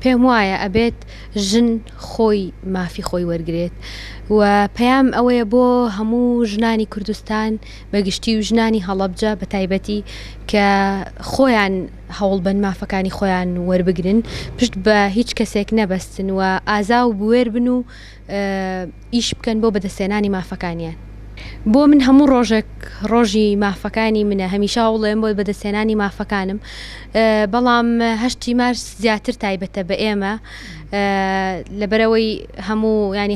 پێم وایە ئەبێت ژن خۆی مافی خۆی وەرگێت و پەیام ئەوەیە بۆ هەموو ژنانی کوردستان بەگشتی و ژنانی هەڵەبجە بە تایبەتی کە خۆیان هەوڵ بن مافەکانی خۆیان وەربگرن پشت بە هیچ کەسێک نەبەستن و ئازا و بوێر بن و ئیش بکەن بۆ بەدەستێنانی مافەکانیان. بۆ من هەموو ڕۆژێک ڕۆژی مافەکانی منە، هەمیشا وڵێم بۆ بەدەستێنانی مافەکانم، بەڵام 8 مارس زیاتر تایبەتە بە ئێمە لەبەرەوەی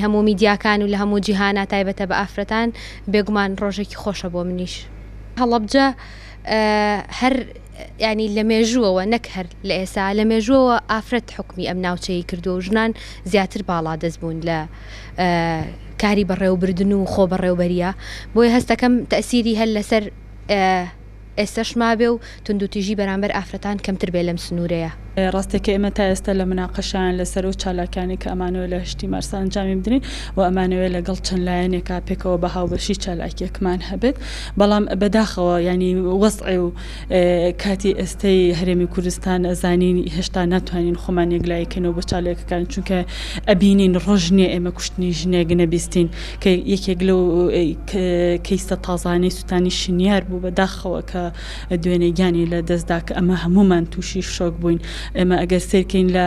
هەموو میدیاکان و لە هەموو جیهانە تایبەتە بە ئافرەتان، بێگومان ڕۆژێکی خۆشە بۆ منیش. هەڵەبجە هەر ینی لە مێژووەوە نەک هەر لە ئێسا لە مێژووەوە ئافرەت حکمی ئەم ناوچەی کردو و ژنان زیاتر باڵا دەست بوون لە کاری بەڕێوەبردن و خۆ بەڕێوەبەریە، بۆیە هەستەکەم تەسیری هەر لەسەر ئێستەش مابێ و توندوتیژی بەرامبەر ئافرەتان کەمتر بێ لەم سنوورەیە. ڕاستێکە ئێمە تا ئێستا لە مناقەشیان لەسەر و چالاکانی کە ئەمانەوە لە 8 مارس ئەنجامی بدرین و ئەمانەوەی لەگەڵ چەند لایەنێکا پێکەوە بە هاوبەشی چالاکیەکمان هەبێت، بەڵام بەداخەوە ینی وەزعی و کاتی ئێستای هەرێمی کوردستان ئەزانین هێشتا ناتوانین خۆمان یەکلایەکەینەوە بە چالاکیەکان، چونکە ئەبینین ڕۆژ نییە ئێمە کوشتنی ژنێک نەبیستین کە یەکێک لەو کەیسە تازانەی سووتانی شنیار بوو بەداخەوە کە دوێنەیگانی لە دەستدا کە ئەمە هەمومان تووشی شۆک بووین. ئێمە ئەگەر سێرکەین لە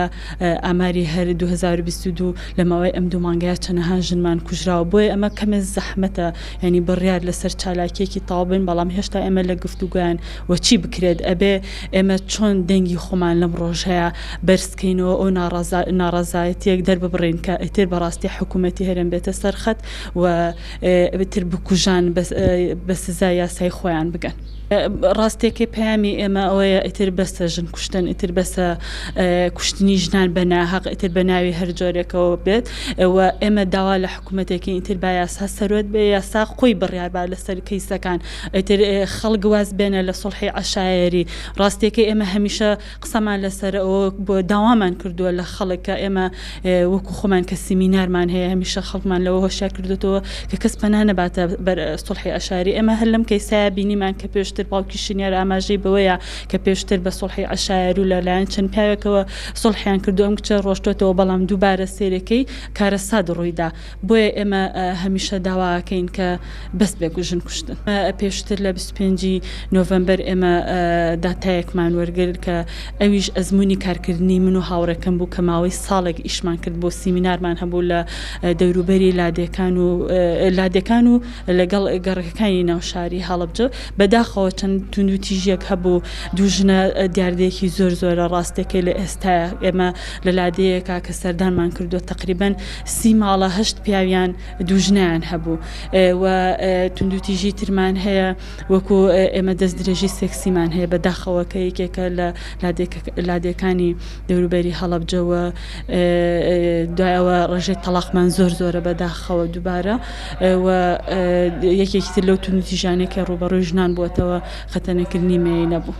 ئاماری هەر 2022 لە ماوەی ئەم 2 مانگەیە چەندەها ژنمان کوژراوە، بۆیە ئەمە کەمە زەحمەتە ینی بڕیار لەسەر چالاکیەکی تاوبن، بەڵام هێشتا ئێمە لە گفتوگویان وەچی بکرێت ئەبێ ئێمە چۆن دەنگی خۆمان لەم ڕۆژەیە بەرزکەینەوە ئەو ناڕازایەتیەک دەرببڕین کە ئیتر بەڕاستی حکوومەتی هەرێم بێتە سەرخەت و بتر بکوژان بە سزای یاسای خۆیان بگەن. ڕاستێکی پەیامی ئێمە ئەوەیە ئیتر بەسە ژن کوشتن، ئیتر بەسە کوشتنی ژنان بە ناحەق، ئیتر بە ناوی هەر جۆرێکەوە بێت و ئێمە داوا لە حکوومەتێکی ئیتر با یاسا سەروەت بێ، یاسا خۆی بڕیار با لەسەر کەیسەکان، ئیتر خەڵک واز بێنە لە سڵحی عەشایری. ڕاستێکی ئێمە هەمیشە قسەمان لەسەر ئەوە بۆ داوامان کردووە لە خەڵکە ئێمە وەکو خۆمان کە سیمینارمان هەیە هەمیشە خەڵکمان لەوە هۆشیار کردوێتەوە کە کەس پەنا نەباتە بەر سڵحی عەشایری. ئێمە هەر لەم کەیسایە بینیمان کە پێشتر باوکی شنیار ئاماژەی بەوەیە کە پێشتر بە سڵحی عەشایری و لەلایەن چەند پیاوێکەوە سڵحیان کردو، ئەم کچە ڕۆشتوێتەوە، بەڵام دووبارە سێرەکەی کارە ساد ڕوویدا. بۆیە ئێمە هەمیشە داواکەین کە بەس بێ ژن کوشتن. پێشتر لە 25 نۆڤەمبەر ئێمە داتایەکمان وەرگرت کە ئەویش ئەزمموی کارکردنی من و هاوڕەکەم بوو کە ماوەی ساڵێک ئیشمان کرد بۆ سیمینارمان هەبوو لە دەوروبەری لادێکان و لەگەڵ گەڕەکەەکانی ناوشاری هەڵەبجە. بەداخەوە چەند توندوتیژیەک هەبوو، دووژنە دیاردەیەکی زۆرە ڕاستەکەی لە ئێستا ئێمە لە لادەیەکا کە سەردانمان کردو تقریبەن 30 ماڵە 8 پیاویان دووژنیان هەبوو و توندوتیژی ترمان هەیە وەکو ئێمە دەست درێژی سێکسیمان هەیە بەداخەوە کە یەکێکە لە لادێکانی دەوروبەری هەڵەبجەوە. دوایەوە ڕێژەی تەلاقمان زۆرە بەداخەوە دووبارە و یەکێکی تر لەو توندوتیژانێکە ڕوبەڕووی ژنان بووەتەوە خەتەنەکردنی مێی نەبوو.